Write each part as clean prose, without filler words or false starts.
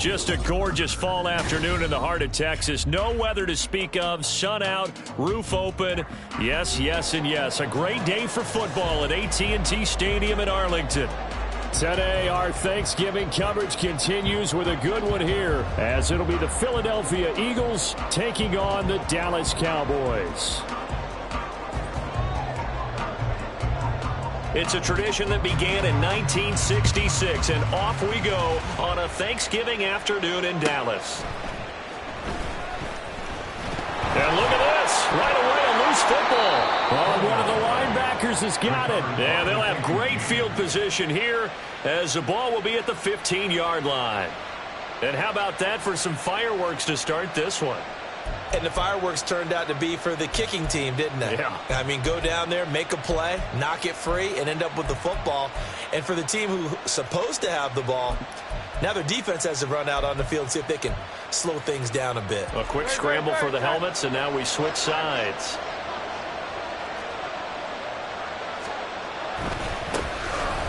Just a gorgeous fall afternoon in the heart of Texas. No weather to speak of. Sun out, roof open. Yes, yes, and yes. A great day for football at AT&T Stadium in Arlington. Today, our Thanksgiving coverage continues with a good one here, as it'll be the Philadelphia Eagles taking on the Dallas Cowboys. It's a tradition that began in 1966, and off we go on a Thanksgiving afternoon in Dallas. And look at this. Right away, a loose football. Oh, one of the linebackers has got it. And they'll have great field position here as the ball will be at the 15-yard line. And how about that for some fireworks to start this one? And the fireworks turned out to be for the kicking team, didn't they? Yeah. I mean, go down there, make a play, knock it free, and end up with the football. And for the team who's supposed to have the ball, now their defense has to run out on the field and see if they can slow things down a bit. A quick scramble for the helmets, and now we switch sides.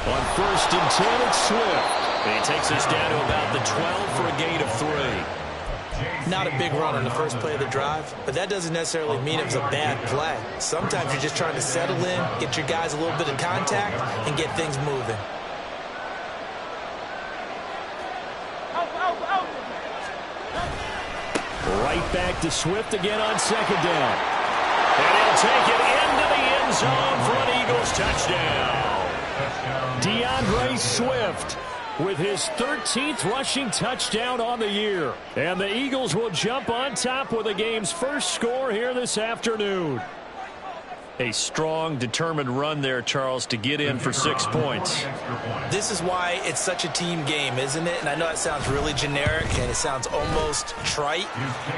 On 1st and 10, it's Swift. And he takes us down to about the 12 for a gain of 3. Not a big run on the first play of the drive, but that doesn't necessarily mean it was a bad play. Sometimes you're just trying to settle in, get your guys a little bit of contact, and get things moving. Right back to Swift again on 2nd down. And he'll take it into the end zone for an Eagles touchdown. DeAndre Swift with his 13th rushing touchdown on the year. And the Eagles will jump on top with the game's first score here this afternoon. A strong, determined run there, Charles, to get in for 6 points. This is why it's such a team game, isn't it? And I know that sounds really generic and it sounds almost trite,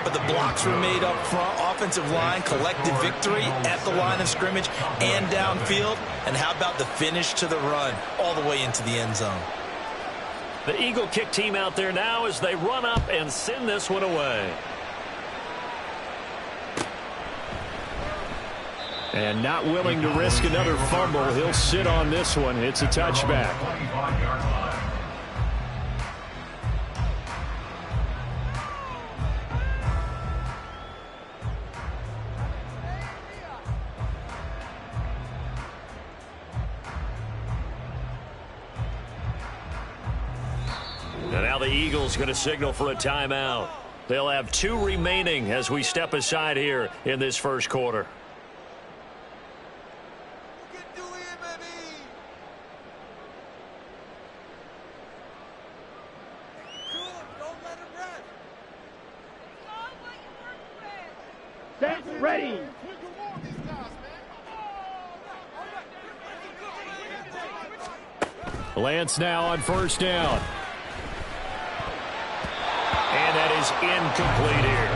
but the blocks were made up front, offensive line, collective victory at the line of scrimmage and downfield. And how about the finish to the run all the way into the end zone? The Eagle kick team out there now as they run up and send this one away. And not willing to risk another fumble, he'll sit on this one. It's a touchback. And now the Eagles going to signal for a timeout. They'll have 2 remaining as we step aside here in this first quarter. Ready. Lance now on 1st down. And that is incomplete here.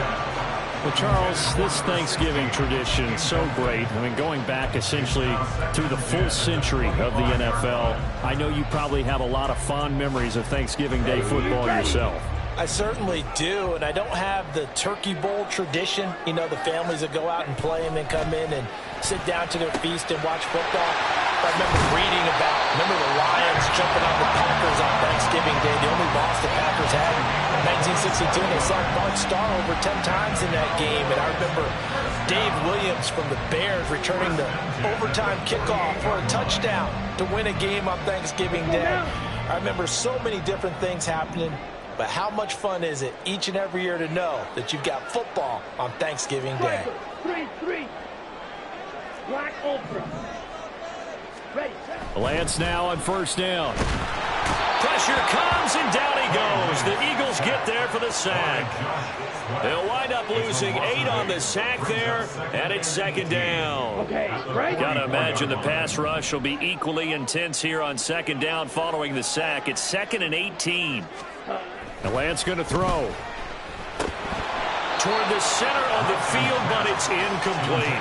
Well, Charles, this Thanksgiving tradition is so great. I mean, going back essentially through the full century of the NFL, I know you probably have a lot of fond memories of Thanksgiving Day football yourself. I certainly do, and I don't have the turkey bowl tradition. You know, the families that go out and play and then come in and sit down to their feast and watch football. I remember reading about, the Lions jumping on the Packers on Thanksgiving Day, the only loss the Packers had in 1962. They saw Bart Starr over 10 times in that game, and I remember Dave Williams from the Bears returning the overtime kickoff for a touchdown to win a game on Thanksgiving Day. I remember so many different things happening. But how much fun is it each and every year to know that you've got football on Thanksgiving Day? 3-3. Black Ultra. Ready. Lance now on 1st down. Pressure comes and down he goes. The Eagles get there for the sack. They'll wind up losing 8 on the sack there, and it's 2nd down. Okay, right. Gotta imagine the pass rush will be equally intense here on 2nd down following the sack. It's 2nd and 18. And Lance going to throw toward the center of the field, but it's incomplete.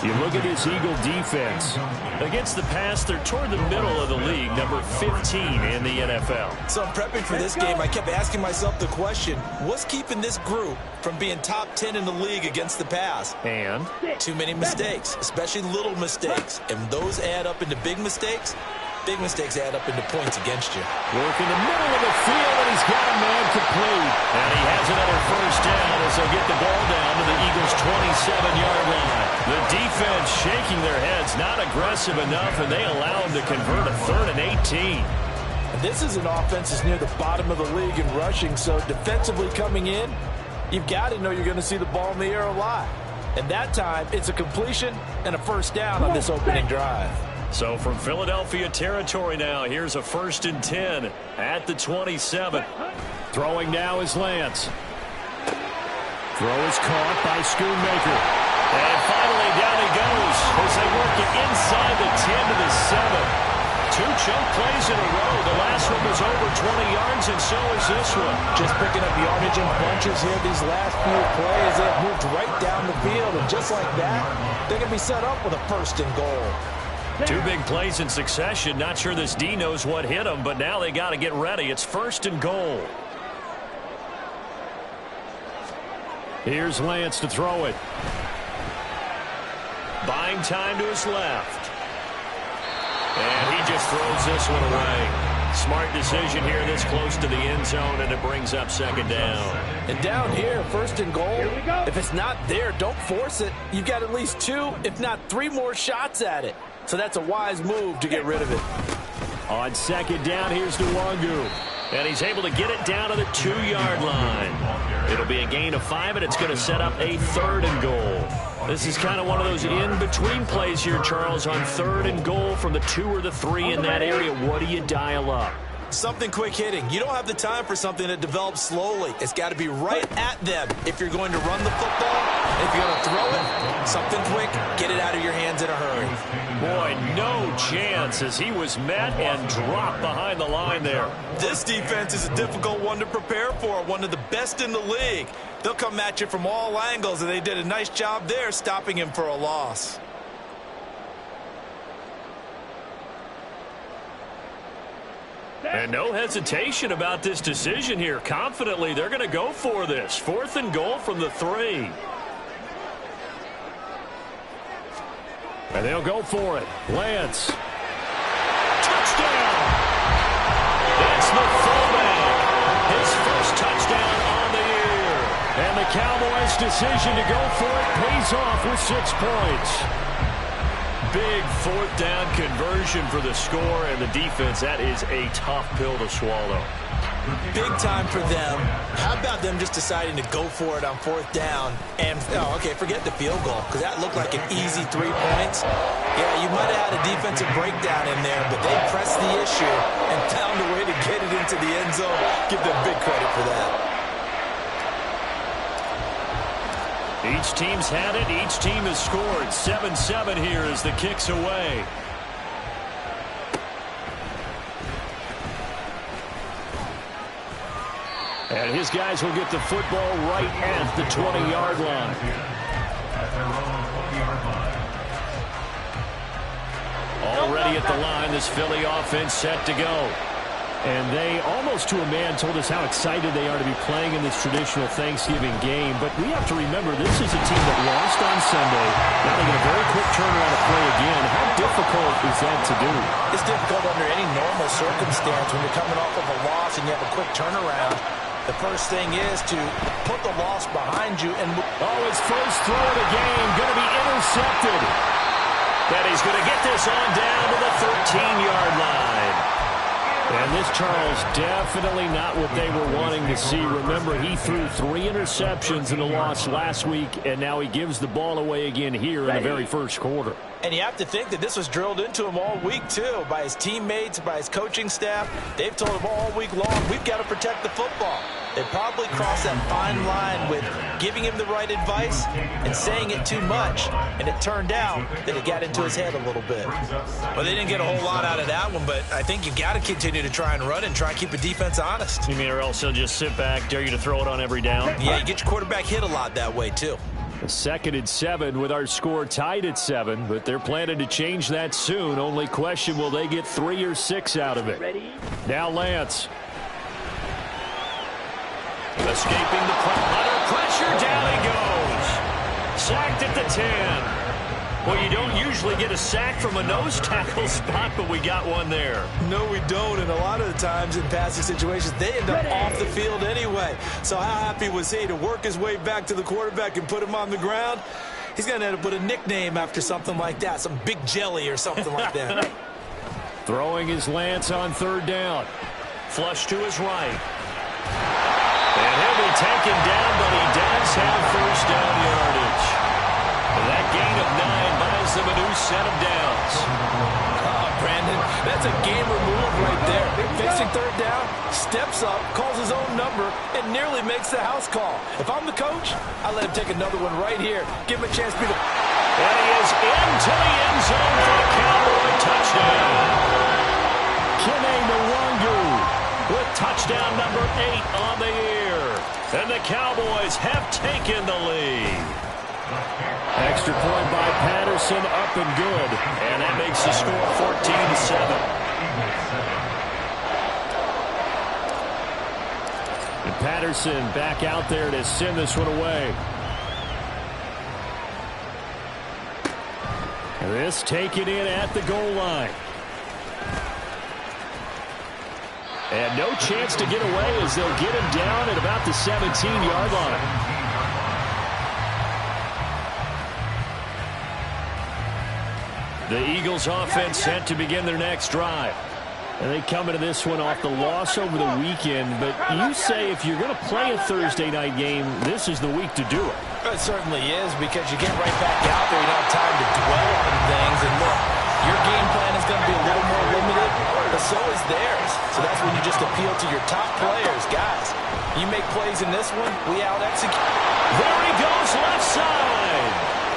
You look at this Eagle defense. Against the pass, they're toward the middle of the league, number 15 in the NFL. So I'm prepping for this game. I kept asking myself the question, what's keeping this group from being top 10 in the league against the pass? And? Too many mistakes, especially little mistakes. And those add up into big mistakes. Big mistakes add up into points against you. Work in the middle of the field, and he's got a man complete. And he has another first down as they'll get the ball down to the Eagles' 27-yard line. The defense shaking their heads, not aggressive enough, and they allow him to convert a 3rd and 18. And this is an offense that's near the bottom of the league in rushing, so defensively coming in, you've got to know you're going to see the ball in the air a lot. And that time, it's a completion and a first down on this opening drive. So from Philadelphia territory now, here's a 1st and 10 at the 27. Throwing now is Lance. Throw is caught by Schoonmaker. And finally down he goes as they work it inside the 10 to the 7. 2 chunk plays in a row. The last one was over 20 yards, and so is this one. Just picking up yardage in bunches here these last few plays. They've moved right down the field, and just like that, they can be set up with a 1st and goal. 2 big plays in succession. Not sure this D knows what hit him, but now they got to get ready. It's 1st and goal. Here's Lance to throw it. Buying time to his left. And he just throws this one away. Smart decision here this close to the end zone, and it brings up 2nd down. And down here, 1st and goal, if it's not there, don't force it. You've got at least 2, if not 3 more shots at it. So that's a wise move to get rid of it. On 2nd down, here's Nwangu. And he's able to get it down to the 2-yard line. It'll be a gain of 5, and it's going to set up a 3rd and goal. This is kind of one of those in-between plays here, Charles, on 3rd and goal from the 2 or the 3 in that area. What do you dial up? Something quick hitting. You don't have the time for something that develops slowly. It's got to be right at them if you're going to run the football. If you're going to throw it, something quick, get it out of your hands in a hurry. Boy, no chance as he was met and dropped behind the line there. This defense is a difficult one to prepare for, one of the best in the league. They'll come at you from all angles, and they did a nice job there stopping him for a loss. And no hesitation about this decision here. Confidently, they're going to go for this. 4th and goal from the 3. And they'll go for it. Lance. Touchdown! That's the fullback. His first touchdown on the year. And the Cowboys' decision to go for it pays off with 6 points. Big 4th down conversion for the score, and the defense, that is a tough pill to swallow. Big time for them. How about them just deciding to go for it on 4th down? And, forget the field goal, because that looked like an easy 3 points. Yeah, you might have had a defensive breakdown in there, but they pressed the issue and found a way to get it into the end zone. Give them big credit for that. Each team's had it. Each team has scored. 7-7 here as the kick's away. And his guys will get the football right at the 20-yard line. Already at the line, this Philly offense set to go. And they, almost to a man, told us how excited they are to be playing in this traditional Thanksgiving game. But we have to remember, this is a team that lost on Sunday. Now they get a very quick turnaround to play again. How difficult is that to do? It's difficult under any normal circumstance when you're coming off of a loss and you have a quick turnaround. The first thing is to put the loss behind you. And his first throw of the game going to be intercepted. And he's going to get this on down to the 13-yard line. And this, Charles, definitely not what they were wanting to see. Remember, he threw 3 interceptions in the loss last week, and now he gives the ball away again here in the very first quarter. And you have to think that this was drilled into him all week, too, by his teammates, by his coaching staff. They've told him all week long, we've got to protect the football. They probably crossed that fine line with giving him the right advice and saying it too much, and it turned out that it got into his head a little bit. Well, they didn't get a whole lot out of that one, but I think you've got to continue to try and run and try and keep the defense honest. You mean, or else he'll just sit back, dare you to throw it on every down? Yeah, you get your quarterback hit a lot that way, too. 2nd and 7 with our score tied at 7, but they're planning to change that soon. Only question, will they get 3 or 6 out of it? Now Lance. Escaping the under pressure, down he goes. Sacked at the 10. Well, you don't usually get a sack from a nose tackle spot, but we got one there. No, we don't, and a lot of the times in passing situations, they end up off the field anyway. So how happy was he to work his way back to the quarterback and put him on the ground? He's going to end up with a nickname after something like that, some Big Jelly or something like that. Throwing his lance on third down. Flush to his right. And he'll be taken down, but he does have first down yardage. And that gain of 9 buys them a new set of downs. Oh, Brandon, that's a gamer move right there. Facing third down, steps up, calls his own number, and nearly makes the house call. If I'm the coach, I let him take another one right here. Give him a chance to be the... And he is into the end zone for a Cowboy touchdown. Kene Nwangu with touchdown number 8 on the year. And the Cowboys have taken the lead. Extra point by Patterson, up and good. And that makes the score 14-7. And Patterson back out there to send this one away. This taken in at the goal line. And no chance to get away as they'll get him down at about the 17-yard line. The Eagles offense set to begin their next drive. And they come into this one off the loss over the weekend. But you say if you're going to play a Thursday night game, this is the week to do it. It certainly is, because you get right back out there. You don't have time to dwell on things. And look, your game plan is going to be a little more limited, but so is theirs. So that's when you just appeal to your top players. Guys, you make plays in this one, we out-execute. There he goes, left side.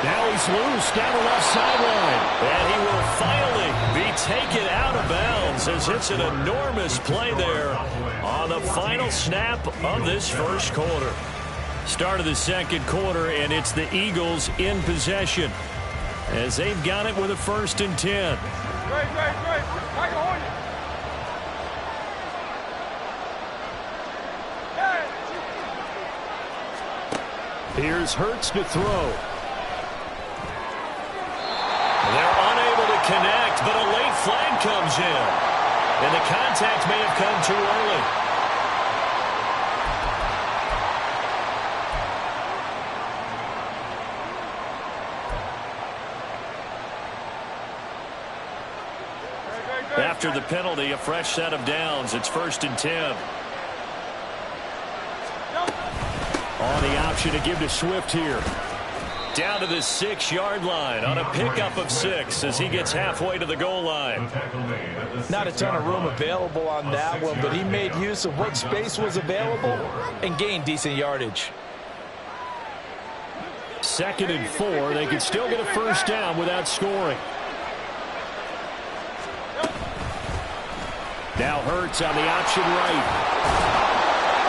Now he's loose down the left sideline. And he will finally be taken out of bounds as it's an enormous play there on the final snap of this first quarter. Start of the second quarter, and it's the Eagles in possession as they've got it with a 1st and 10. Here's Hurts to throw. They're unable to connect, but a late flag comes in. And the contact may have come too early. After the penalty, a fresh set of downs. It's 1st and 10. On the option to give to Swift here. Down to the 6-yard line on a pickup of 6 as he gets halfway to the goal line. Not a ton of room available on that one, but he made use of what space was available and gained decent yardage. 2nd and 4. They could still get a first down without scoring. Now Hurts on the option right.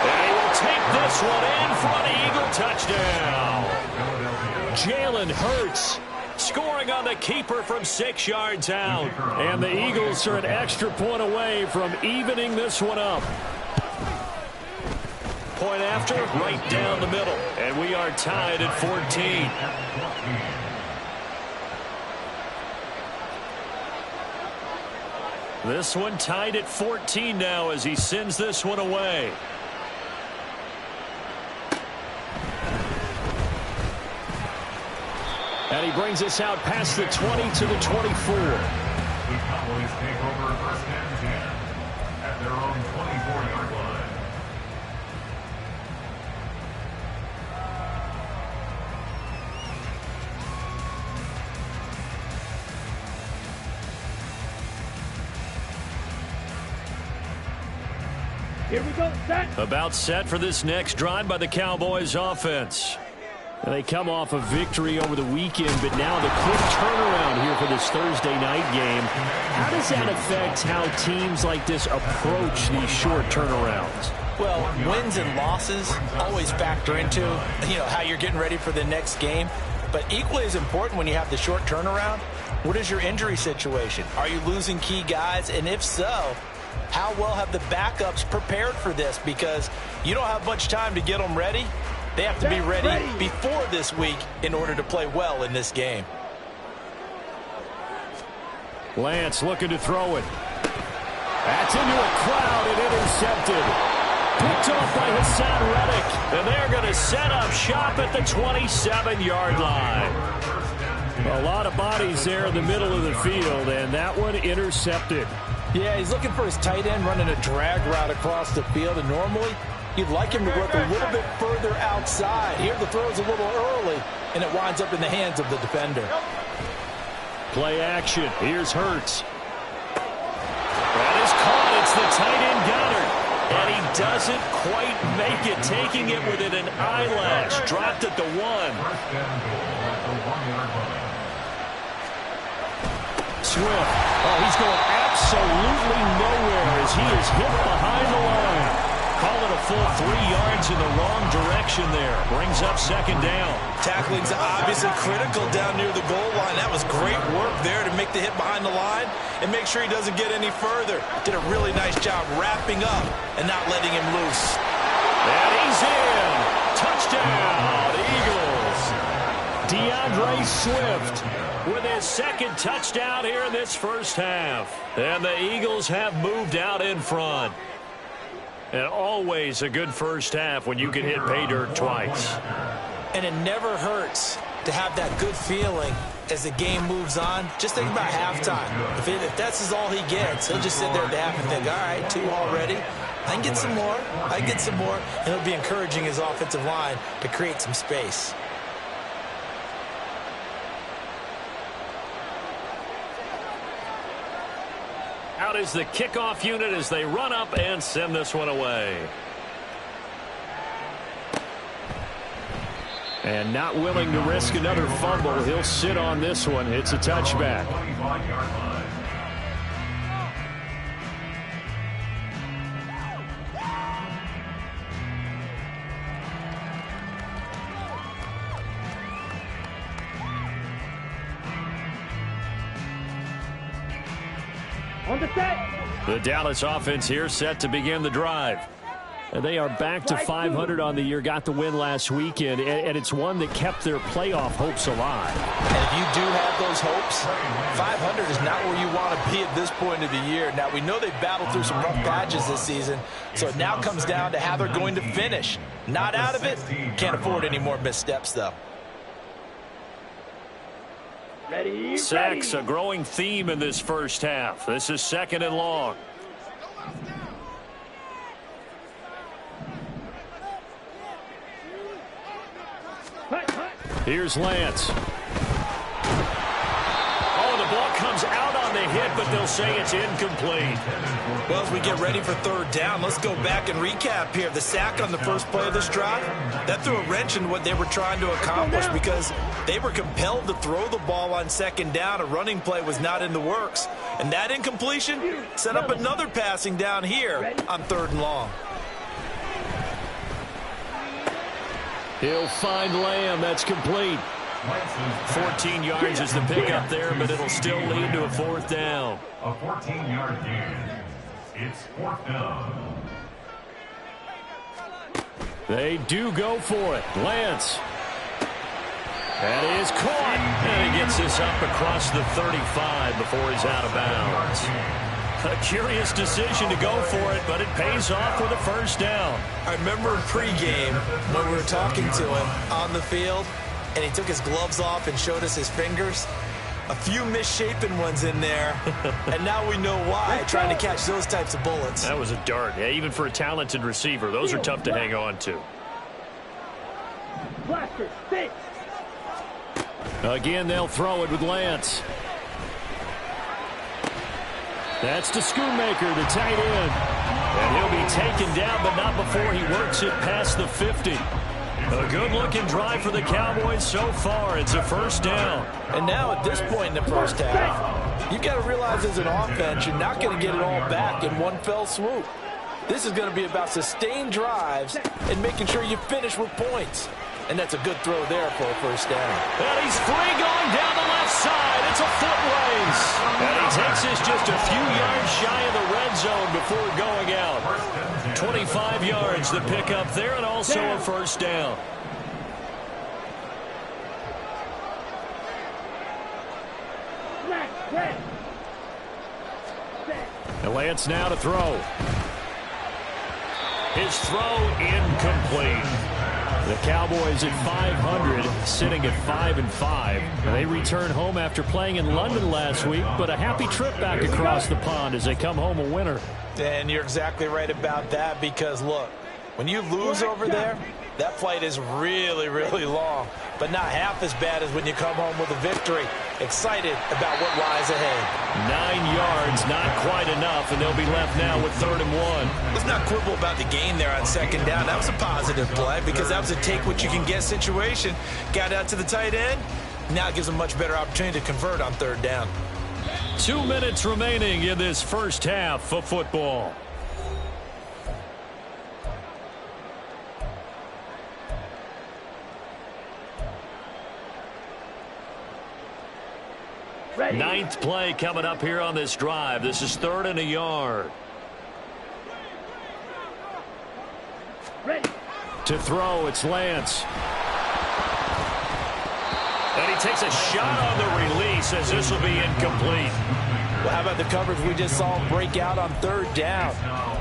And he will take this one in for an Eagle touchdown. Jalen Hurts scoring on the keeper from 6 yards out. And the Eagles are an extra point away from evening this one up. Point after, right down the middle. And we are tied at 14. This one tied at 14 now as he sends this one away. And he brings us out past the 20 to the 24. The Cowboys take over 1st and 10 at their own 24-yard line. Here we go, set. About set for this next drive by the Cowboys offense. And they come off a victory over the weekend, but now the quick turnaround here for this Thursday night game. How does that affect how teams like this approach these short turnarounds? Well, wins and losses always factor into, how you're getting ready for the next game. But equally as important when you have the short turnaround, what is your injury situation? Are you losing key guys? And if so, how well have the backups prepared for this? Because you don't have much time to get them ready. They have to be ready before this week in order to play well in this game. Lance looking to throw it. That's into a crowd and intercepted. Picked off by Hassan Reddick. And they're going to set up shop at the 27-yard line. A lot of bodies there in the middle of the field, and that one intercepted. Yeah, he's looking for his tight end running a drag route across the field, and normally you'd like him to work a little bit further outside. Here the throw's a little early, and it winds up in the hands of the defender. Play action. Here's Hurts. That is caught. It's the tight end Goddard. And he doesn't quite make it, taking it within an eyelash. Dropped at the 1. Swift. Oh, he's going absolutely nowhere as he is hit behind the line. Call it a full 3 yards in the wrong direction there. Brings up second down. Tackling's obviously critical down near the goal line. That was great work there to make the hit behind the line and make sure he doesn't get any further. Did a really nice job wrapping up and not letting him loose. And he's in. Touchdown, Eagles. DeAndre Swift with his second touchdown here in this first half. And the Eagles have moved out in front. And always a good first half when you can hit pay dirt twice. And it never hurts to have that good feeling as the game moves on. Just think about halftime. If that's all he gets, he'll just sit there at the half and think, all right, 2 already. I can get some more. I can get some more. And he'll be encouraging his offensive line to create some space. Out is the kickoff unit as they run up and send this one away. And not willing to risk another fumble. He'll sit on this one. It's a touchback. On the set. The Dallas offense here set to begin the drive. And they are back to 500 on the year, got the win last weekend, and it's one that kept their playoff hopes alive. And if you do have those hopes, 500 is not where you want to be at this point of the year. Now, we know they've battled through some rough patches this season, so it now comes down to how they're going to finish. Not out of it, can't afford any more missteps, though. Ready, Sacks, a growing theme in this first half. This is 2nd and long. Here's Lance. Oh, the ball comes out on the hit, but they'll say it's incomplete. Well, as we get ready for 3rd down, let's go back and recap here. The sack on the first play of this drive, that threw a wrench in what they were trying to accomplish because they were compelled to throw the ball on 2nd down. A running play was not in the works. And that incompletion set up another passing down here on 3rd and long. He'll find Lamb. That's complete. 14 yards is the pickup there, but it'll still lead to a 4th down. A 14-yard gain. It's 4th down. They do go for it. Lance. That is caught. And he gets this up across the 35 before he's out of bounds. A curious decision to go for it, but it pays off with a 1st down. I remember in pregame when we were talking to him on the field, and he took his gloves off and showed us his fingers. A few misshapen ones in there, and now we know why, trying to catch those types of bullets. That was a dart. Yeah, even for a talented receiver, those are tough to hang on to. Blaster, sit. Again, they'll throw it with Lance. That's to Schoonmaker, the tight end. And he'll be taken down, but not before he works it past the 50. A good-looking drive for the Cowboys so far. It's a 1st down. And now at this point in the first half, you've got to realize as an offense, you're not going to get it all back in one fell swoop. This is going to be about sustained drives and making sure you finish with points. And that's a good throw there for a 1st down. And he's free going down the left side. It's a foot race. And he takes us just a few yards shy of the red zone before going out. 25 yards the pickup there, and also a 1st down. Lance now to throw. His throw incomplete. The Cowboys at 500, sitting at 5-5. They return home after playing in London last week, but a happy trip back across the pond as they come home a winner. And you're exactly right about that because, look, when you lose over there, that flight is really, really long, but not half as bad as when you come home with a victory. Excited about what lies ahead. 9 yards, not quite enough, and they'll be left now with 3rd and 1. Let's not quibble about the gain there on 2nd down. That was a positive play because that was a take-what-you-can-get situation. Got out to the tight end. Now it gives them a much better opportunity to convert on 3rd down. 2 minutes remaining in this first half of football. Ready. 9th play coming up here on this drive. This is 3rd and a yard. Ready. To throw, it's Lance. And he takes a shot on the release as this will be incomplete. Well, how about the coverage we just saw him break out on 3rd down?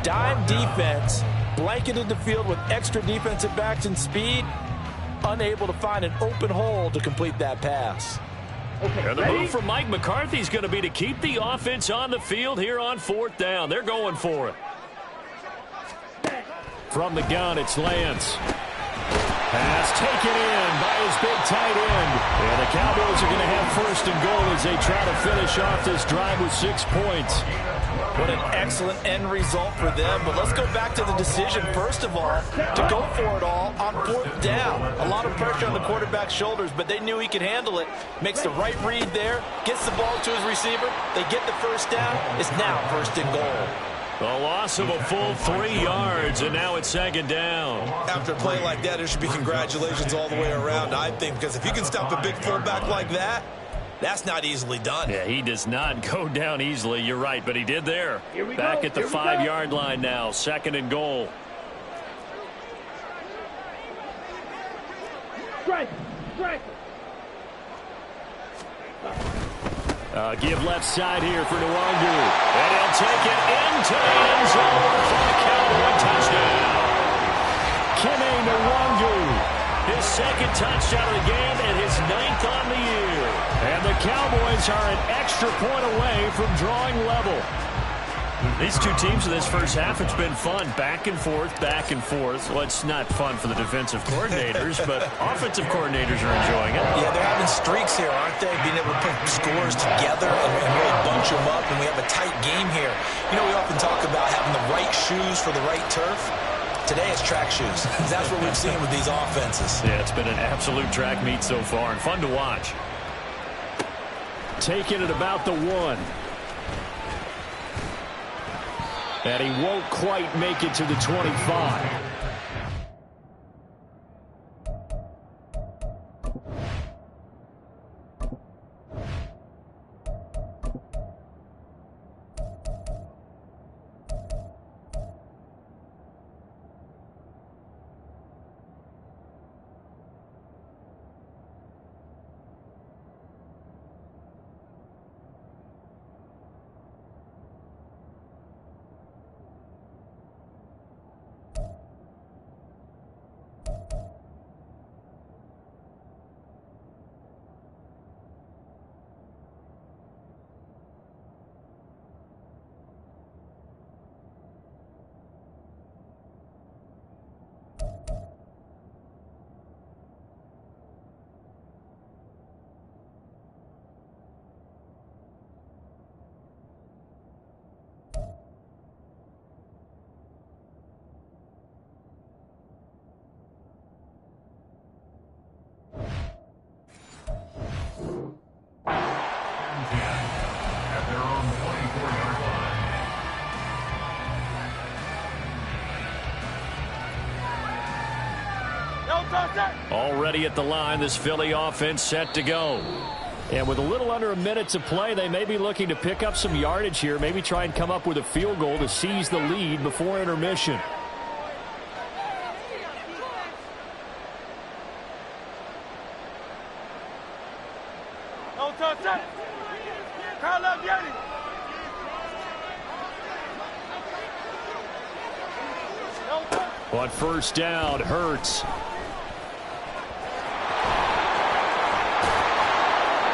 Dime defense, blanketed the field with extra defensive backs and speed, unable to find an open hole to complete that pass. Okay, And the ready? move from Mike McCarthy is going to be to keep the offense on the field here on 4th down. They're going for it. From the gun, it's Lance. Pass taken in by his big tight end. And the Cowboys are going to have 1st and goal as they try to finish off this drive with 6 points. What an excellent end result for them. But let's go back to the decision, first of all, to go for it all on 4th down. A lot of pressure on the quarterback's shoulders, but they knew he could handle it. Makes the right read there, gets the ball to his receiver. They get the 1st down. It's now 1st and goal. A loss of a full 3 yards, and now it's 2nd down. After a play like that, there should be congratulations all the way around, I think, because if you can stop a big fullback like that, that's not easily done. Yeah, he does not go down easily. You're right, but he did there. Back at the 5-yard line now, 2nd and goal. Strike. Strike. Give left side here for Nwangu. And he'll take it into the end zone for the Cowboy touchdown. Kene Nwangu, his 2nd touchdown of the game and his 9th on the year. And the Cowboys are an extra point away from drawing level. These two teams in this first half, it's been fun. Back and forth, back and forth. Well, it's not fun for the defensive coordinators, but offensive coordinators are enjoying it. Yeah, they're having streaks here, aren't they? Being able to put scores together and really bunch them up, and we have a tight game here. You know, we often talk about having the right shoes for the right turf. Today it's track shoes. That's what we've seen with these offenses. Yeah, it's been an absolute track meet so far and fun to watch. Taking it about the 1. And he won't quite make it to the 25. Already at the line, this Philly offense set to go. And with a little under a minute to play, they may be looking to pick up some yardage here, maybe try and come up with a field goal to seize the lead before intermission. On first down, Hurts.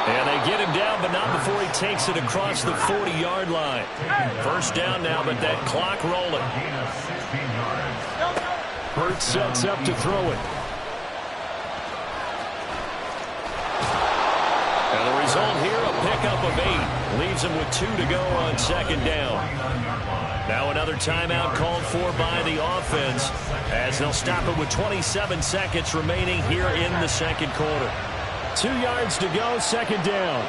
And they get him down, but not before he takes it across the 40-yard line. First down now, but that clock rolling. Hurts sets up to throw it. And the result here, a pickup of 8. Leaves him with 2 to go on second down. Now another timeout called for by the offense, as they'll stop it with 27 seconds remaining here in the second quarter. 2 yards to go, second down.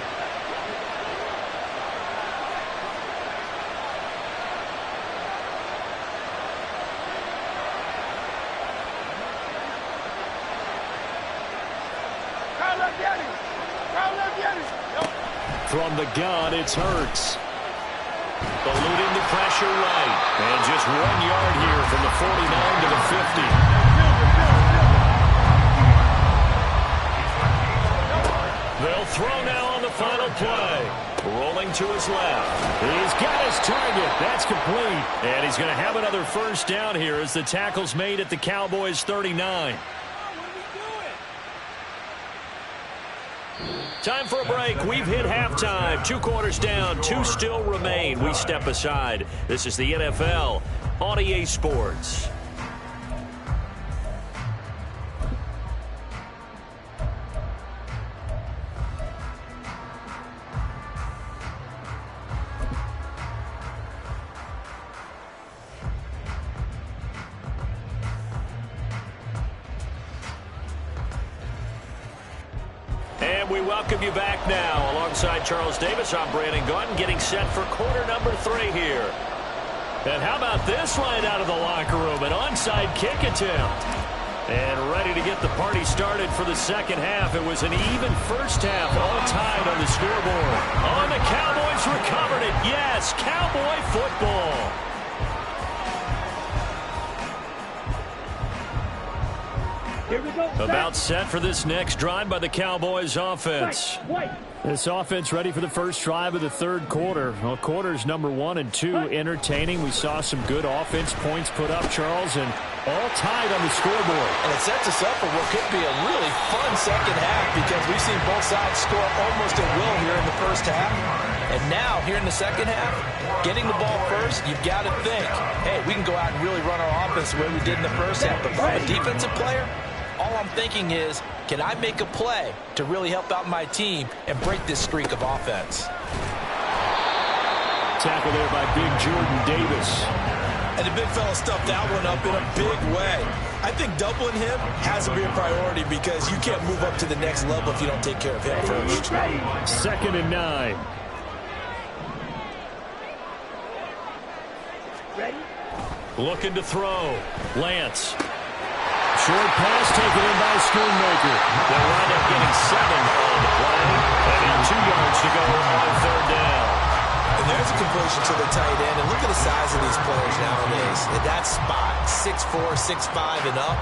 From the gun, it's Hurts. Eluding the pressure right. And just 1 yard here from the 49 to the 50. They'll throw now on the final play. Rolling to his left. He's got his target. That's complete. And he's going to have another first down here as the tackle's made at the Cowboys' 39. Time for a break. We've hit halftime. 2 quarters down. 2 still remain. We step aside. This is the NFL on EA Sports. We welcome you back now. Alongside Charles Davis, I'm Brandon Gaudin, getting set for quarter number 3 here. And how about this line out of the locker room? An onside kick attempt. And ready to get the party started for the second half. It was an even first half, all tied on the scoreboard. Oh, and the Cowboys recovered it. Yes, Cowboy football. About set for this next drive by the Cowboys offense. This offense ready for the first drive of the third quarter. Well, quarters number 1 and 2 entertaining. We saw some good offense points put up, Charles, and all tied on the scoreboard. And it sets us up for what could be a really fun second half, because we've seen both sides score almost at will here in the first half. And now, here in the second half, getting the ball first, you've got to think, hey, we can go out and really run our offense the way we did in the first half. But if I'm a defensive player, all I'm thinking is, can I make a play to really help out my team and break this streak of offense? Tackle there by Big Jordan Davis. And the big fella stuffed that one up in a big way. I think doubling him has to be a priority, because you can't move up to the next level if you don't take care of him first. 2nd and 9. Ready? Looking to throw. Lance. Short pass taken in by Schoonmaker. They'll wind up getting 7 on the play. And now 2 yards to go on third down. And there's a completion to the tight end. And look at the size of these players nowadays. At that spot, 6'4", 6'5", and up.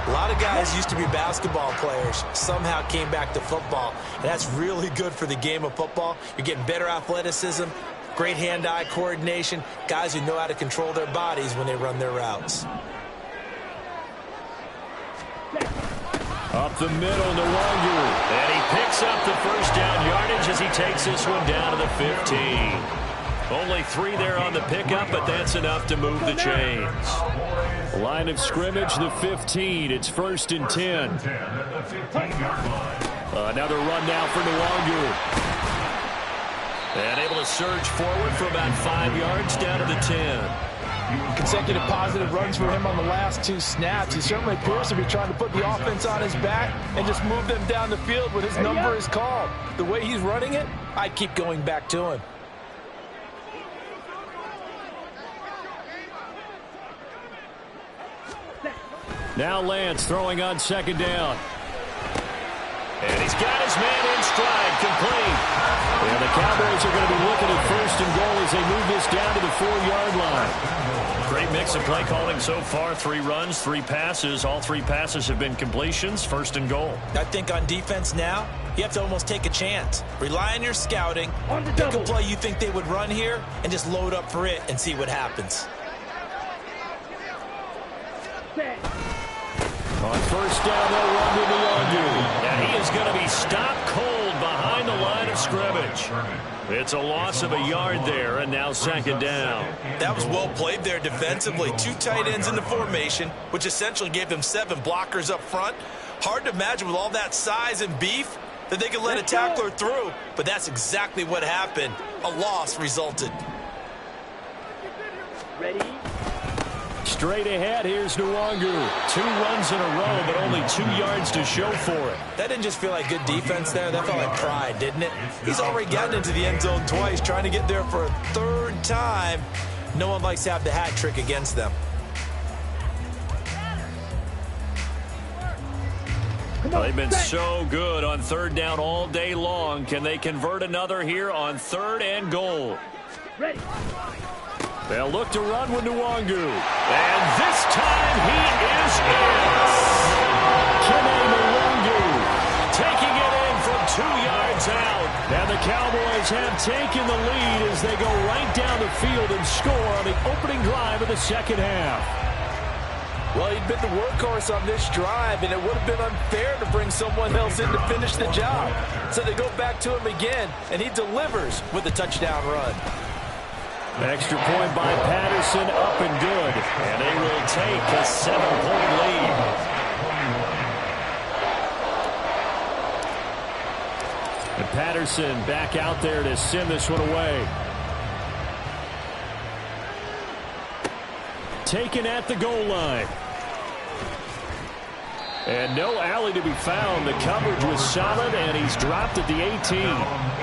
A lot of guys used to be basketball players, somehow came back to football. And that's really good for the game of football. You're getting better athleticism, great hand-eye coordination, guys who know how to control their bodies when they run their routes. Up the middle, Nwangu. And he picks up the first down yardage as he takes this one down to the 15. Only 3 there on the pickup, but that's enough to move the chains. Line of scrimmage, the 15. It's 1st and 10. Another run now for Nwangu. And able to surge forward for about 5 yards down to the 10. Consecutive positive runs for him on the last 2 snaps. He certainly appears to be trying to put the offense on his back and just move them down the field when his number is called. The way he's running it, I keep going back to him. Now Lance throwing on 2nd down. And he's got his man in stride, complete. And the Cowboys are going to be looking at 1st and goal as they move this down to the 4-yard line. Great mix of play calling so far. 3 runs, 3 passes. All 3 passes have been completions. 1st and goal. I think on defense now, you have to almost take a chance. Rely on your scouting. Pick a play you think they would run here and just load up for it and see what happens. 10. On first down, they'll run to Nwangwu. And he is going to be stopped cold behind the line of scrimmage. It's a loss of a yard there, and now second down. That was well played there defensively. Two tight ends in the formation, which essentially gave them 7 blockers up front. Hard to imagine with all that size and beef that they could let a tackler through, but that's exactly what happened. A loss resulted. Ready? Straight ahead, here's Nwangwu. 2 runs in a row, but only 2 yards to show for it. That didn't just feel like good defense there. That felt like pride, didn't it? He's already gotten into the end zone twice, trying to get there for a 3rd time. No one likes to have the hat trick against them. They've been so good on 3rd down all day long. Can they convert another here on 3rd and goal? Ready? They'll look to run with Nwangwu. And this time he is in. Nwangwu taking it in from 2 yards out. And the Cowboys have taken the lead as they go right down the field and score on the opening drive of the second half. Well, he'd been the workhorse on this drive, and it would have been unfair to bring someone else in to finish the job. So they go back to him again, and he delivers with a touchdown run. Extra point by Patterson, up and good. And they will take a 7-point lead. And Patterson back out there to send this one away. Taken at the goal line. And no alley to be found. The coverage was solid, and he's dropped at the 18.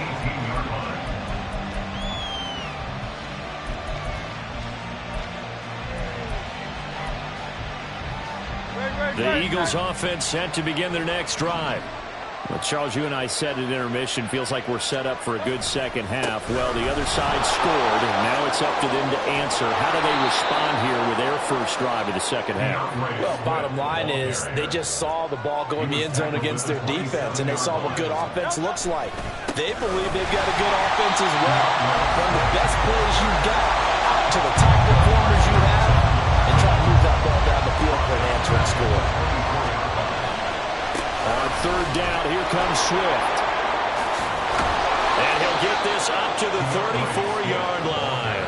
The Eagles offense set to begin their next drive. Well, Charles, you and I said at intermission, feels like we're set up for a good second half. Well, the other side scored, and now it's up to them to answer. How do they respond here with their first drive of the second half? Well, bottom line is they just saw the ball go in the end zone against their defense, and they saw what good offense looks like. They believe they've got a good offense as well. From the best players you've got to the top performers you have, and try to move that ball down the field for an answering score. On 3rd down, here comes Swift. And he'll get this up to the 34-yard line.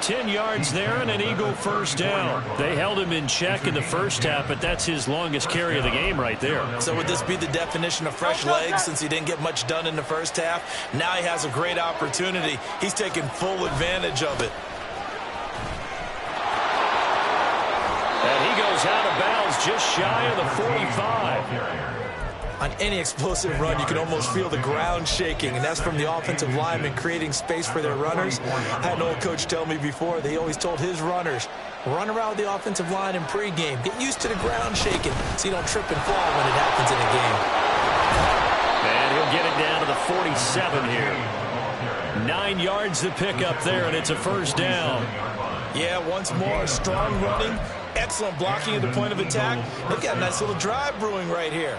10 yards there and an Eagle first down. They held him in check in the first half, but that's his longest carry of the game right there. So would this be the definition of fresh legs since he didn't get much done in the first half? Now he has a great opportunity. He's taking full advantage of it. And he goes out of bounds just shy of the 45. On any explosive run, you can almost feel the ground shaking, and that's from the offensive linemen creating space for their runners. I had an old coach tell me before, they always told his runners, run around with the offensive line in pregame. Get used to the ground shaking so you don't trip and fall when it happens in a game. And he'll get it down to the 47 here. 9 yards to pick up there, and it's a first down. Yeah, once more, strong running, excellent blocking at the point of attack. They've got a nice little drive brewing right here.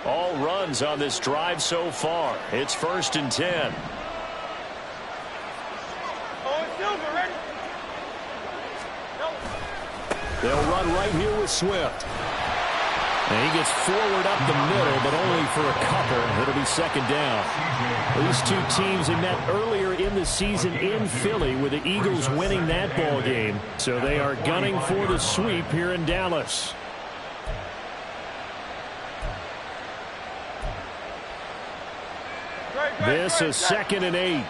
All runs on this drive so far. It's 1st and 10. They'll run right here with Swift. And he gets forward up the middle, but only for a couple. It'll be second down. These two teams had met earlier in the season in Philly with the Eagles winning that ball game. So they are gunning for the sweep here in Dallas. This is 2nd and 8.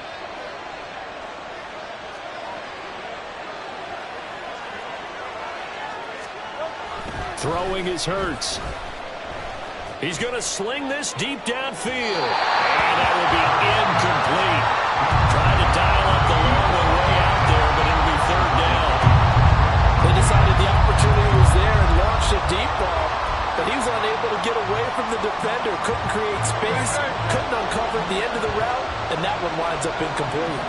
Throwing is Hurts. He's going to sling this deep downfield. And that will be incomplete. Trying to dial up the long one way out there, but it'll be 3rd down. They decided the opportunity was there and launched a deep ball, but he was unable to get away from the defender. Couldn't create space, couldn't uncover the end of the route, and that one winds up incomplete.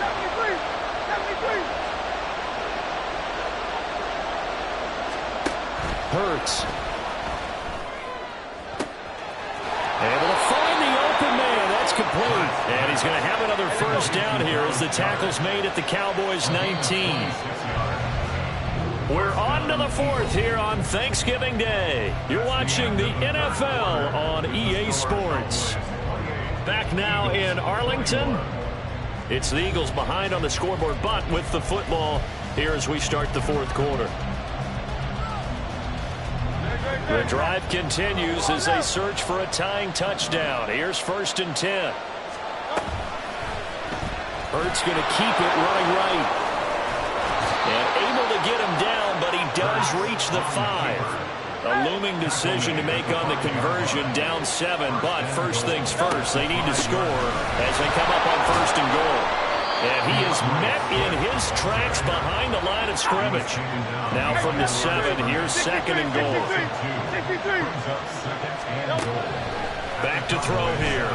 Hurts. Able to find the open man. That's complete. And he's going to have another first down here as the tackle's made at the Cowboys' 19. We're on to the fourth here on Thanksgiving Day. You're watching the NFL on EA Sports. Back now in Arlington. It's the Eagles behind on the scoreboard, but with the football here as we start the fourth quarter. The drive continues as they search for a tying touchdown. Here's 1st and 10. Hurts going to keep it running right. And able to get him down, but he does reach the 5. A looming decision to make on the conversion, down 7. But first things first, they need to score as they come up on 1st and goal. And he is met in his tracks behind the line of scrimmage. Now from the 7, here's 2nd and goal. Back to throw here.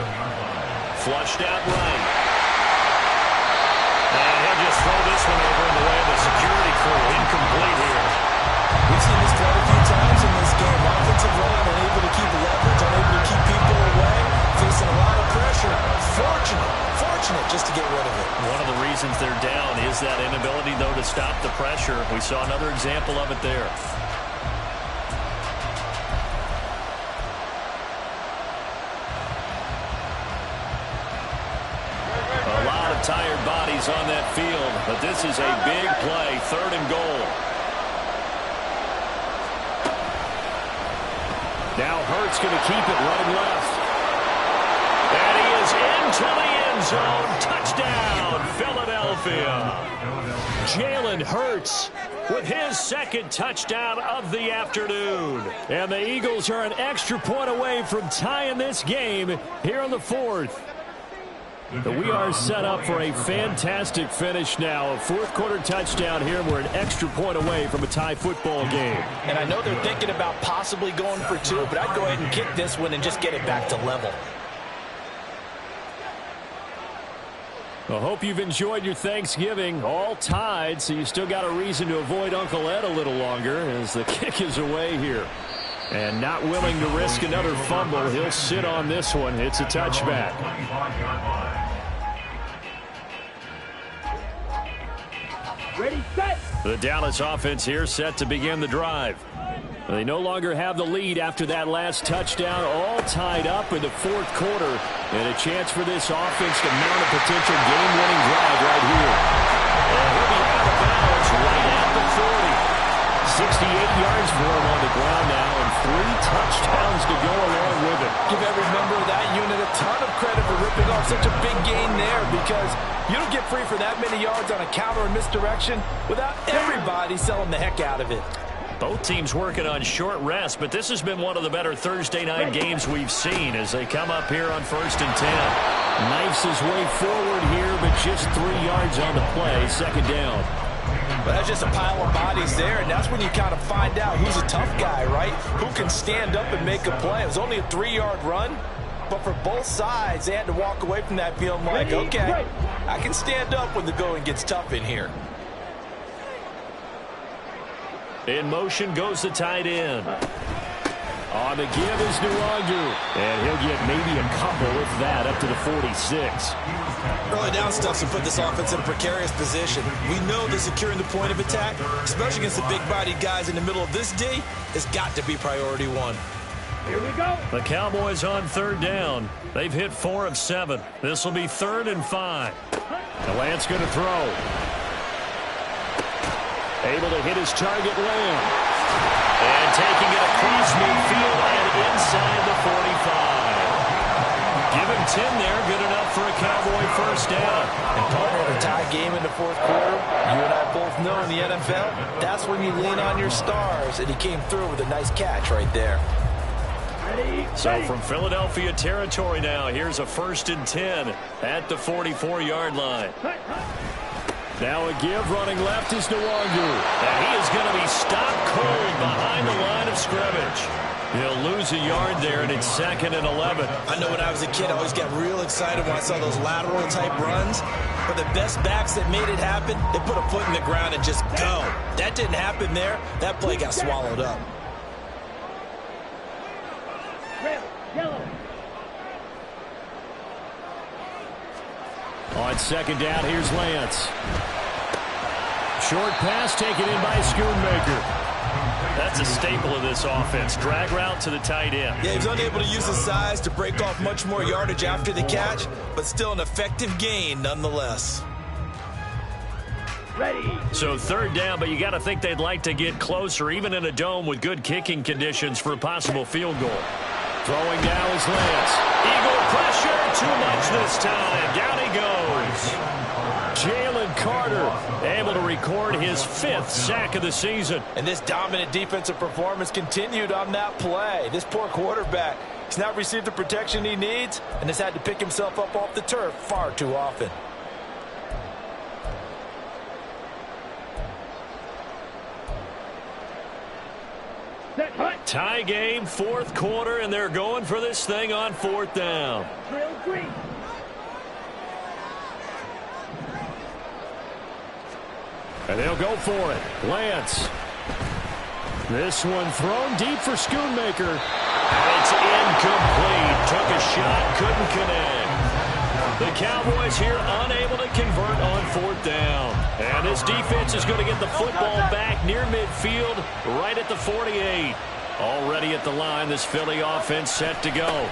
Flushed out right. And he'll just throw this one over in the way of the security crew. Incomplete here. We've seen this quite a few times in this game. Offensive line unable to keep leverage, unable to keep people away, facing a lot of pressure. Fortunate just to get rid of it. One of the reasons they're down is that inability, though, to stop the pressure. We saw another example of it there. Tired bodies on that field, but this is a big play. 3rd and goal. Now Hurts going to keep it running left. And he is into the end zone. Touchdown, Philadelphia. Jalen Hurts with his 2nd touchdown of the afternoon. And the Eagles are an extra point away from tying this game here on the 4th. But we are set up for a fantastic finish now. A 4th quarter touchdown here. We're an extra point away from a tie football game. And I know they're thinking about possibly going for 2, but I'd go ahead and kick this one and just get it back to level. I hope you've enjoyed your Thanksgiving. All tied, so you still got a reason to avoid Uncle Ed a little longer as the kick is away here. And not willing to risk another fumble. He'll sit on this one. It's a touchback. Ready, set. The Dallas offense here set to begin the drive. They no longer have the lead after that last touchdown. All tied up in the 4th quarter. And a chance for this offense to mount a potential game-winning drive right here. And he'll be out of bounds right at the 40. 68 yards for him on the ground now, and 3 touchdowns to go along with it. Give every member of that unit a ton of credit for ripping off such a big gain there, because you don't get free for that many yards on a counter or misdirection without everybody selling the heck out of it. Both teams working on short rest, but this has been one of the better Thursday night games we've seen as they come up here on 1st and 10. Knifes his way forward here, but just 3 yards on the play, 2nd down. But that's just a pile of bodies there, and that's when you kind of find out who's a tough guy, right? Who can stand up and make a play. It was only a 3-yard run, but for both sides, they had to walk away from that feeling like, okay, I can stand up when the going gets tough in here. In motion goes the tight end. On the give is Nwangu. And he'll get maybe a couple, if that, up to the 46. Early down stuffs will put this offense in a precarious position. We know that securing the point of attack, especially against the big-bodied guys in the middle of this D, has got to be priority 1. Here we go. The Cowboys on 3rd down. They've hit 4 of 7. This will be 3rd and 5. The Lance going to throw. Able to hit his target, Lamb. And taking it across midfield and inside the 45. Give him 10 there. Good enough for a Cowboy 1st down. And partner, in a tie game in the 4th quarter, you and I both know in the NFL, that's when you lean on your stars. And he came through with a nice catch right there. So from Philadelphia territory now, here's a 1st and 10 at the 44-yard line. Now a give, running left is Nwangu. And he is going to be stopped cold behind the line of scrimmage. He'll lose a yard there, and it's 2nd and 11. I know when I was a kid, I always got real excited when I saw those lateral-type runs. But the best backs that made it happen, they put a foot in the ground and just go. That didn't happen there. That play got swallowed up. Yellow. On 2nd down, here's Lance. Short pass taken in by Schoonmaker. That's a staple of this offense. Drag route to the tight end. Yeah, he was unable to use his size to break off much more yardage after the catch, but still an effective gain nonetheless. Ready. So third down, but you got to think they'd like to get closer, even in a dome with good kicking conditions for a possible field goal. Throwing now is Lance. Eagle pressure, too much this time. Down he goes. Jalen Carter able to record his 5th sack of the season. And this dominant defensive performance continued on that play. This poor quarterback, he's not received the protection he needs and has had to pick himself up off the turf far too often. Tie game, 4th quarter, and they're going for this thing on 4th down. Drill green. And they'll go for it. Lance. This one thrown deep for Schoonmaker. And it's incomplete. Took a shot, couldn't connect. The Cowboys here unable to convert on 4th down. And this defense is going to get the football back near midfield, right at the 48. Already at the line, this Philly offense set to go.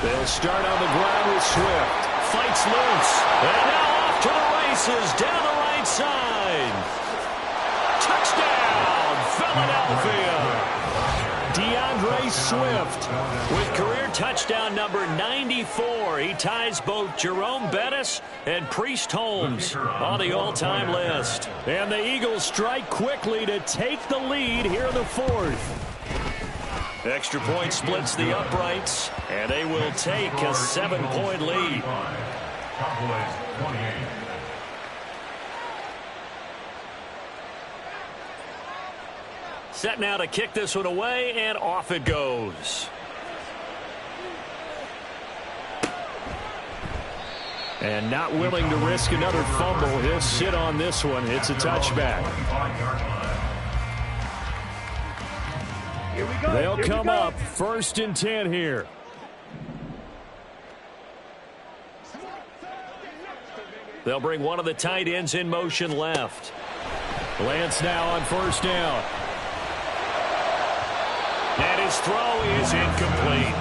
They'll start on the ground with Swift. Fights loose. And now off to the races down the right side. Touchdown, Philadelphia. DeAndre Swift with career touchdown number 94. He ties both Jerome Bettis and Priest Holmes on the all-time list. And the Eagles strike quickly to take the lead here in the 4th. Extra point splits the uprights, and they will take a 7-point lead. Cowboys 28. Set now to kick this one away, and off it goes. And not willing to risk another fumble. He'll sit on this one. It's a touchback. Here we go. They'll Here come we go. up 1st and 10 here. They'll bring one of the tight ends in motion left. Lance now on 1st down. And his throw is incomplete.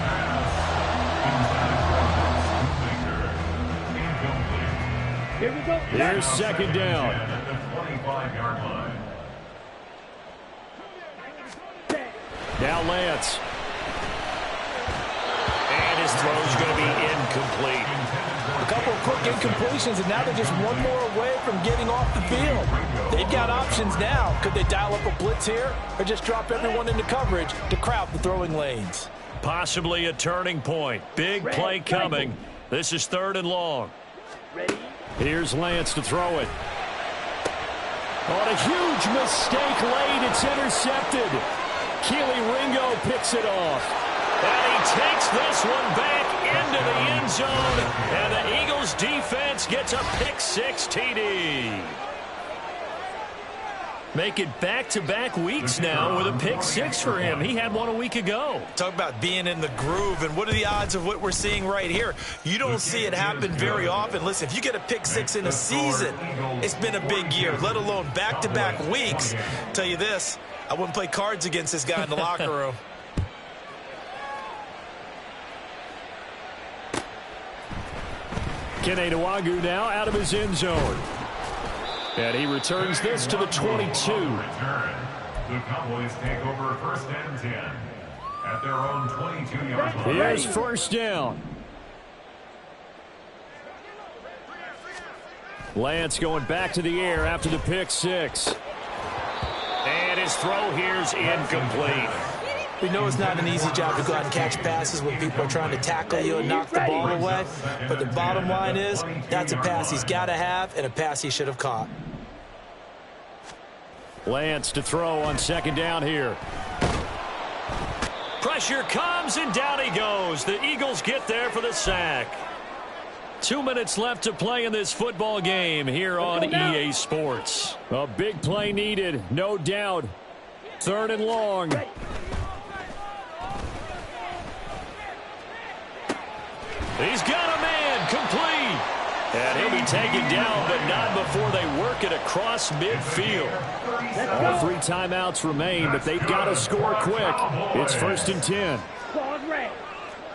Here we go. Here's 2nd down. At the 25-yard line. Now Lance. And his throw's going to be incomplete. A couple of quick incompletions, and now they're just one more away from getting off the field. They've got options now. Could they dial up a blitz here or just drop everyone into coverage to crowd the throwing lanes? Possibly a turning point. Big play coming. This is 3rd and long. Ready. Here's Lance to throw it. On a huge mistake late, it's intercepted. Keely Ringo picks it off. And he takes this one back into the end zone. And the Eagles defense gets a pick-6 TD. Make it back-to-back weeks now with a pick-6 for him. He had one a week ago. Talk about being in the groove, and what are the odds of what we're seeing right here? You don't see it happen very often. Listen, if you get a pick-6 in a season, it's been a big year, let alone back-to-back weeks. Tell you this, I wouldn't play cards against this guy in the locker room. Kene Nwangwu now out of his end zone. And he returns this to the 22. The Cowboys take over 1st and 10 at their own 22-yard line. Here's 1st down. Lance going back to the air after the pick-6. And his throw here's incomplete. We know it's not an easy job to go out and catch passes when people are trying to tackle you and knock the ball away. But the bottom line is, that's a pass he's got to have and a pass he should have caught. Lance to throw on 2nd down here. Pressure comes, and down he goes. The Eagles get there for the sack. 2 minutes left to play in this football game here on EA Sports. A big play needed, no doubt. 3rd and long. He's got a man, complete. And he'll be taken down, but not before they work it across midfield. All 3 timeouts remain, but they've got to score quick. It's 1st and 10. Ball red.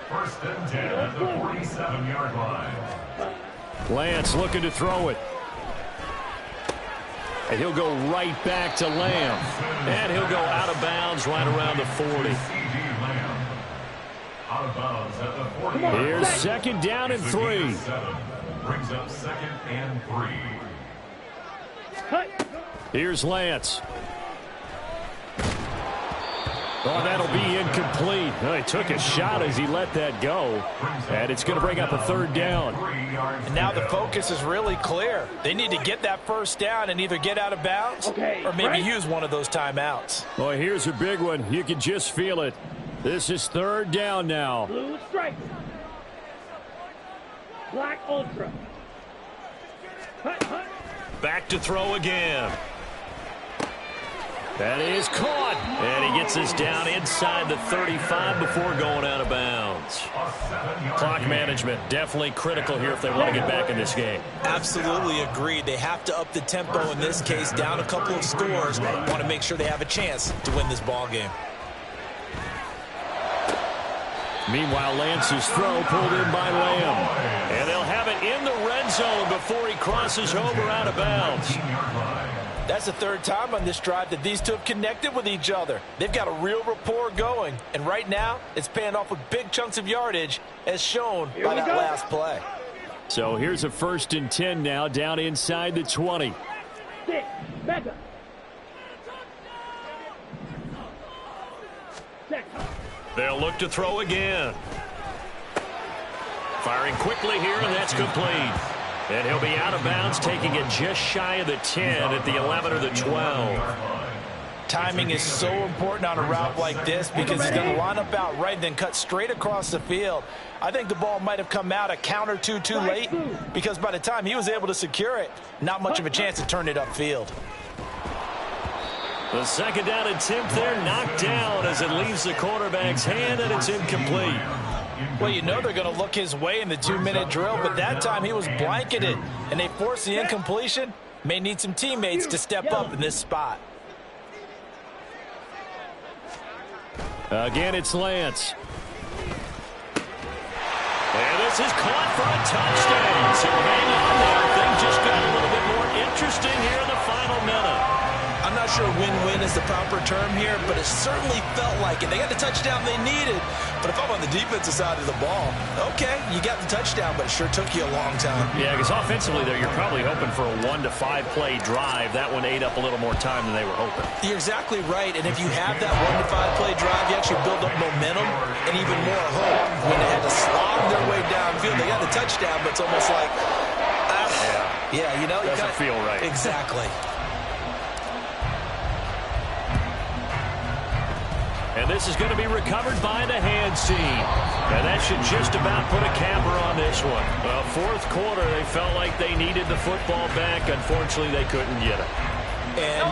1st and 10 at the 47-yard line. Lance looking to throw it. And he'll go right back to Lamb. And he'll go out of bounds right around the 40. Out of bounds at the 40. Here's 2nd down and 3. Brings up 2nd and 3. Cut. Here's Lance. Oh, that'll be incomplete. Oh, he took a shot as he let that go. And it's going to bring up a 3rd down. And now the focus is really clear. They need to get that 1st down and either get out of bounds or maybe use one of those timeouts. Oh, here's a big one. You can just feel it. This is 3rd down now. Blue stripes. Black ultra. Cut, cut. Back to throw again. That is caught. And he gets this down inside the 35 before going out of bounds. Clock management definitely critical here if they want to get back in this game. Absolutely agreed. They have to up the tempo in this case, down a couple of scores. Want to make sure they have a chance to win this ball game. Meanwhile, Lance's throw pulled in by Lamb. And they'll have it in the red zone before he crosses over out of bounds. That's the 3rd time on this drive that these two have connected with each other. They've got a real rapport going. And right now, it's paying off with big chunks of yardage, as shown by that last play. So here's a 1st and 10 now, down inside the 20. Stick. Mega. Check. They'll look to throw again. Firing quickly here, and that's complete. And he'll be out of bounds, taking it just shy of the 10 at the 11 or the 12. Timing is so important on a route like this because he's going to line up out right and then cut straight across the field. I think the ball might have come out a count or two too late because by the time he was able to secure it, not much of a chance to turn it upfield. The 2nd down attempt there knocked down as it leaves the quarterback's hand, and it's incomplete. Well, you know they're going to look his way in the 2-minute drill, but that time he was blanketed, and they forced the incompletion. May need some teammates to step up in this spot. Again, it's Lance. And this is caught for a touchdown. So hang on there. Things just got a little bit more interesting here in the final minute. I'm not sure win-win is the proper term here, but it certainly felt like it. They got the touchdown they needed, but if I'm on the defensive side of the ball, okay, you got the touchdown, but it sure took you a long time. Yeah, because offensively there, you're probably hoping for a 1 to 5 play drive. That one ate up a little more time than they were hoping. You're exactly right, and if you have that 1 to 5 play drive, you actually build up momentum and even more hope. When they had to slog their way downfield, they got the touchdown, but it's almost like, yeah, you know, doesn't feel right. Exactly. And this is going to be recovered by the hands team. And that should just about put a capper on this one. Well, 4th quarter, they felt like they needed the football back. Unfortunately, they couldn't get it. And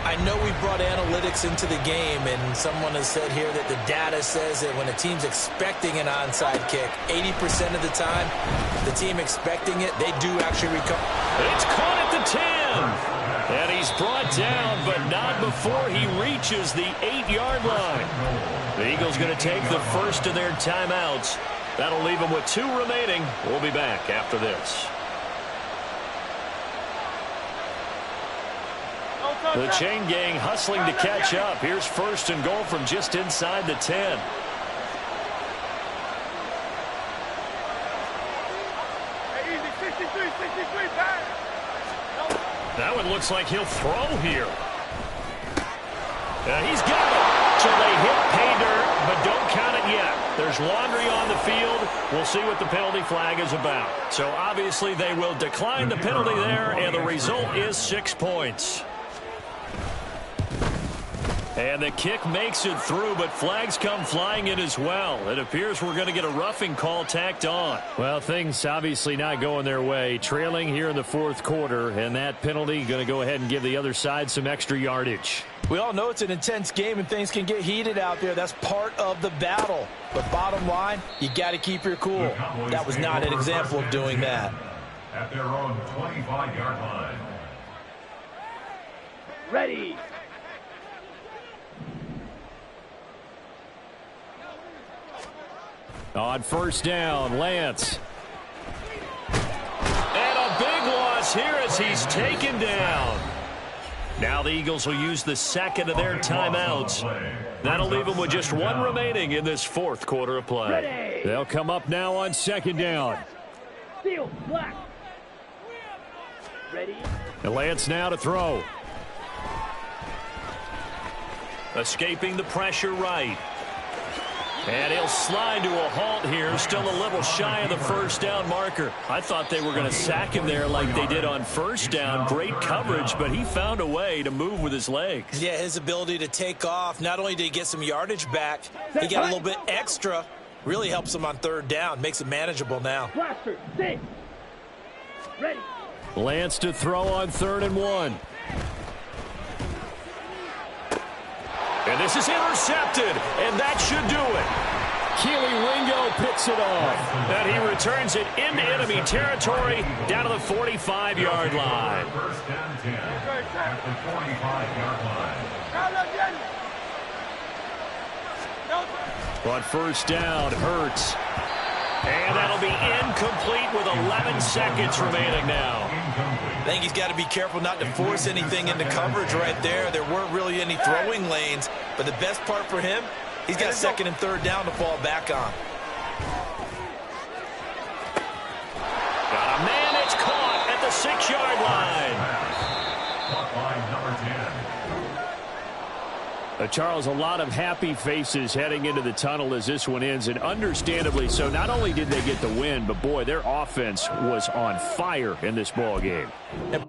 I know we brought analytics into the game, and someone has said here that the data says that when a team's expecting an onside kick, 80% of the time, the team expecting it, they do actually recover. It's caught at the 10. And he's brought down, but not before he reaches the 8-yard line. The Eagles going to take the first of their timeouts. That'll leave them with 2 remaining. We'll be back after this. The chain gang hustling to catch up. Here's 1st and goal from just inside the 10. That one looks like he'll throw here. He's got it. So they hit pay dirt, but don't count it yet. There's laundry on the field. We'll see what the penalty flag is about. So obviously they will decline the penalty there, and the result is 6 points. And the kick makes it through, but flags come flying in as well. It appears we're going to get a roughing call tacked on. Well, things obviously not going their way. Trailing here in the 4th quarter, and that penalty going to go ahead and give the other side some extra yardage. We all know it's an intense game and things can get heated out there. That's part of the battle. But bottom line, you got to keep your cool. That was not an example of doing that. at their own 25-yard line. Ready. On first down, Lance. And a big loss here as he's taken down. Now the Eagles will use the second of their timeouts. That'll leave them with just one remaining in this fourth quarter of play. Ready. They'll come up now on second down. Steel, black. Ready. And Lance now to throw. Escaping the pressure right. And he'll slide to a halt here, still a little shy of the first down marker. I thought they were going to sack him there like they did on first down. Great coverage, but he found a way to move with his legs. Yeah, his ability to take off, not only did he get some yardage back, he got a little bit extra. Really helps him on third down, makes it manageable now. Blaster, sit. Ready. Lance to throw on 3rd and 1. And this is intercepted, and that should do it. Keely Ringo picks it off. And he returns it into enemy territory down to the 45-yard line. First and 10 at the 45-yard line. On first down, Hurts. And that'll be incomplete with 11 seconds remaining now. I think he's got to be careful not to force anything into coverage right there. There weren't really any throwing lanes, but the best part for him, he's got second and third down to fall back on. Got a man, it's caught at the 6-yard line. Caught by number 10. Charles, a lot of happy faces heading into the tunnel as this one ends, and understandably so. Not only did they get the win, but boy, their offense was on fire in this ball game. And